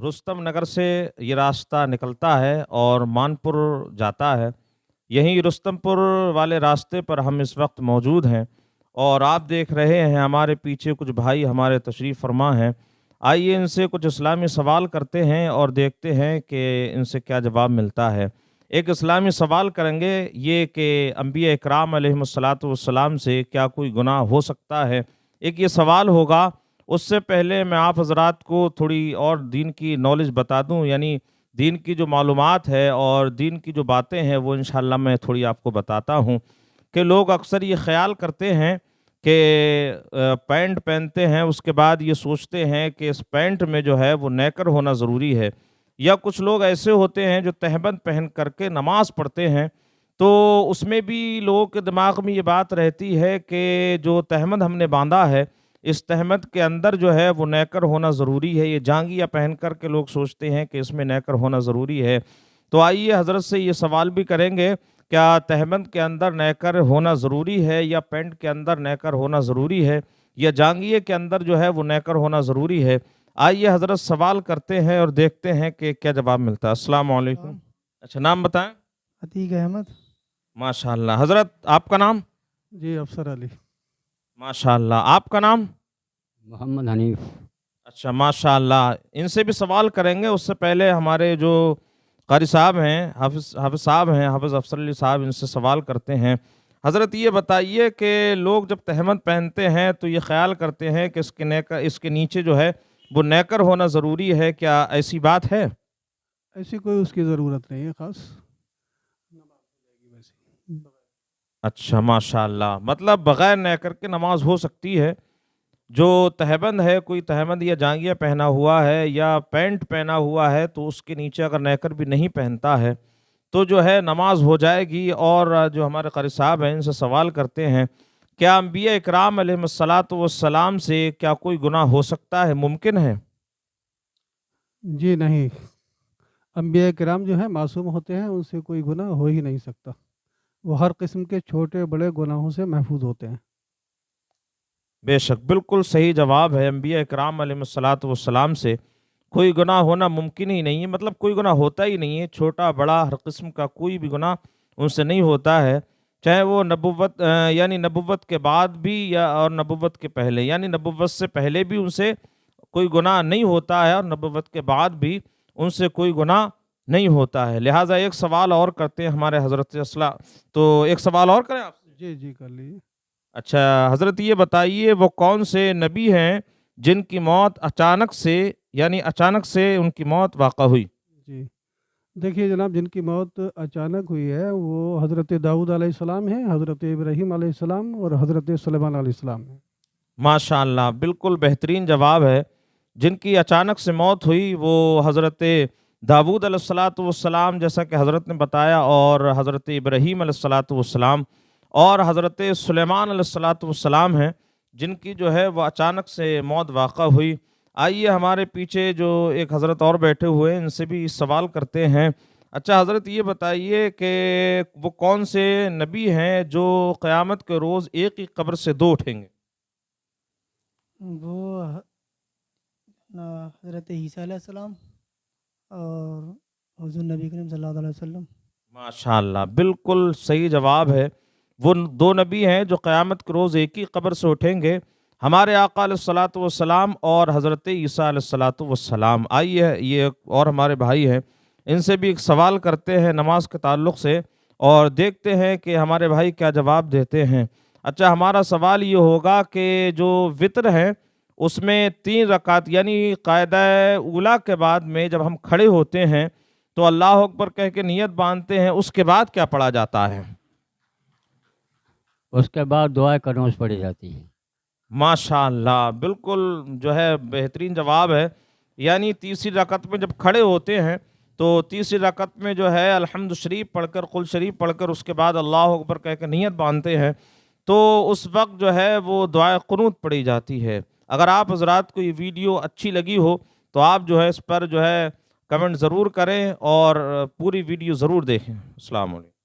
रुस्तम नगर से ये रास्ता निकलता है और मानपुर जाता है। यहीं रुस्तमपुर वाले रास्ते पर हम इस वक्त मौजूद हैं और आप देख रहे हैं हमारे पीछे कुछ भाई हमारे तशरीफ़ फरमा हैं। आइए इनसे कुछ इस्लामी सवाल करते हैं और देखते हैं कि इनसे क्या जवाब मिलता है। एक इस्लामी सवाल करेंगे ये कि अंबिया इकराम अलैहिमुस्सलातु वस्सलाम से क्या कोई गुनाह हो सकता है। एक ये सवाल होगा, उससे पहले मैं आप हज़रात को थोड़ी और दीन की नॉलेज बता दूं, यानी दीन की जो मालूमात है और दीन की जो बातें हैं वो इंशाअल्लाह मैं थोड़ी आपको बताता हूं कि लोग अक्सर ये ख्याल करते हैं कि पैंट पहनते हैं, उसके बाद ये सोचते हैं कि इस पैंट में जो है वो नेकर होना ज़रूरी है। या कुछ लोग ऐसे होते हैं जो तहबंद पहन करके नमाज़ पढ़ते हैं, तो उसमें भी लोगों के दिमाग में ये बात रहती है कि जो तहमद हमने बांधा है, इस तहमद के अंदर जो है वो नेकर होना ज़रूरी है। ये जांघिया पहन कर के लोग सोचते हैं कि इसमें नेकर होना ज़रूरी है। तो आइए हज़रत से ये सवाल भी करेंगे, क्या तहमद के अंदर नेकर होना ज़रूरी है या पैंट के अंदर नेकर होना ज़रूरी है या जांघिए के अंदर जो है वो नेकर होना ज़रूरी है। आइए हज़रत सवाल करते हैं और देखते हैं कि क्या जवाब मिलता है। अस्सलाम वालेकुम। अच्छा, नाम बताएं। अतीक अहमद। माशाअल्लाह। हज़रत आपका नाम? जी अफसर अली। माशाअल्लाह। आपका नाम? मोहम्मद हनीफ। अच्छा, माशाअल्लाह। इनसे भी सवाल करेंगे, उससे पहले हमारे जो कारी साहब हैं, हाफिज़ साहब हैं, हाफिज़ अफसर अली साहब, इनसे सवाल करते हैं। हज़रत ये बताइए कि लोग जब तहमद पहनते हैं तो ये ख्याल करते हैं कि इसके नीचे जो है वो नेकर होना ज़रूरी है, क्या ऐसी बात है? ऐसी कोई उसकी ज़रूरत नहीं है ख़ास। अच्छा, माशाअल्लाह। मतलब बग़ैर नेकर के नमाज हो सकती है। जो तहबंद है, कोई तहबंद या जांघिया पहना हुआ है या पैंट पहना हुआ है, तो उसके नीचे अगर नेकर भी नहीं पहनता है तो जो है नमाज हो जाएगी। और जो हमारे क़ारी साहब हैं इनसे सवाल करते हैं, क्या अंबिया इकराम अलैहिस्सलातु वस्सलाम से क्या कोई गुनाह हो सकता है, मुमकिन है? जी नहीं, अंबिया किराम जो है मासूम होते हैं, उनसे कोई गुनाह हो ही नहीं सकता। वो हर किस्म के छोटे बड़े गुनाहों से महफूज होते हैं। बेशक, बिल्कुल सही जवाब है। अंबिया इकराम अलैहिस्सलातु वस्सलाम से कोई गुनाह होना मुमकिन ही नहीं है, मतलब कोई गुनाह होता ही नहीं है। छोटा बड़ा हर किस्म का कोई भी गुनाह उनसे नहीं होता है, चाहे वो नबुव्वत यानी नबुव्वत के बाद भी या और नबुव्वत के पहले, यानी नबुव्वत से पहले भी उनसे कोई गुनाह नहीं होता है और नबुव्वत के बाद भी उनसे कोई गुनाह नहीं होता है। लिहाजा एक सवाल और करते हैं हमारे हज़रत असला, तो एक सवाल और करें आपसे? जी जी कर लीजिए। अच्छा हज़रत, ये बताइए वो कौन से नबी हैं जिनकी मौत अचानक से, यानी अचानक से उनकी मौत वाक़ा हुई? जी देखिए जनाब, जिनकी मौत अचानक हुई है वो हज़रत दाऊद अलैहिस्सलाम हैं, हज़रत इब्राहीम अलैहिस्सलाम और हज़रत सुलेमान अलैहिस्सलाम हैं। माशाअल्लाह, बिल्कुल बेहतरीन जवाब है। जिनकी अचानक से मौत हुई वो हज़रत दाऊद अलैहिस्सलातु वस्सलाम, जैसा कि हज़रत ने बताया, और हज़रत इब्राहीम अलैहिस्सलातु वस्सलाम और हज़रत सुलेमान अलैहिस्सलातु वस्सलाम हैं, जिनकी जो है वो अचानक से मौत वाक़ा हुई। आइए हमारे पीछे जो एक हज़रत और बैठे हुए हैं इनसे भी सवाल करते हैं। अच्छा हज़रत, ये बताइए कि वो कौन से नबी हैं जो क़यामत के रोज़ एक ही कब्र से दो उठेंगे? वो हज़रत ईसा अलैहिस्सलाम और हुज़ूर नबी करीम सल्लल्लाहु अलैहि वसल्लम। माशाअल्लाह, बिल्कुल सही जवाब है। वो दो नबी हैं जो क़यामत के रोज़ एक ही कब्र से उठेंगे, हमारे आका अलैहिस्सलातु वस्सलाम और हज़रत ईसा अलैहिस्सलातु वस्सलाम। आइए ये और हमारे भाई हैं, इनसे भी एक सवाल करते हैं नमाज के ताल्लुक़ से और देखते हैं कि हमारे भाई क्या जवाब देते हैं। अच्छा, हमारा सवाल ये होगा कि जो वितर है उसमें 3 रकात, यानी कायदा ऊला के बाद में जब हम खड़े होते हैं तो अल्लाह अकबर कह के नियत बांधते हैं, उसके बाद क्या पढ़ा जाता है? उसके बाद दुआ कनूस पढ़ी जाती है। माशाअल्लाह, बिल्कुल जो है बेहतरीन जवाब है। यानी तीसरी रकत में जब खड़े होते हैं तो तीसरी रकत में जो है अल्हम्दु शरीफ पढ़कर, कुल शरीफ पढ़कर, उसके बाद अल्लाह अकबर कह के नियत बांधते हैं, तो उस वक्त जो है वो दुआ क़ुनूत पढ़ी जाती है। अगर आप हज़रात को ये वीडियो अच्छी लगी हो तो आप जो है इस पर जो है कमेंट ज़रूर करें और पूरी वीडियो ज़रूर देखें। अस्सलाम वालेकुम।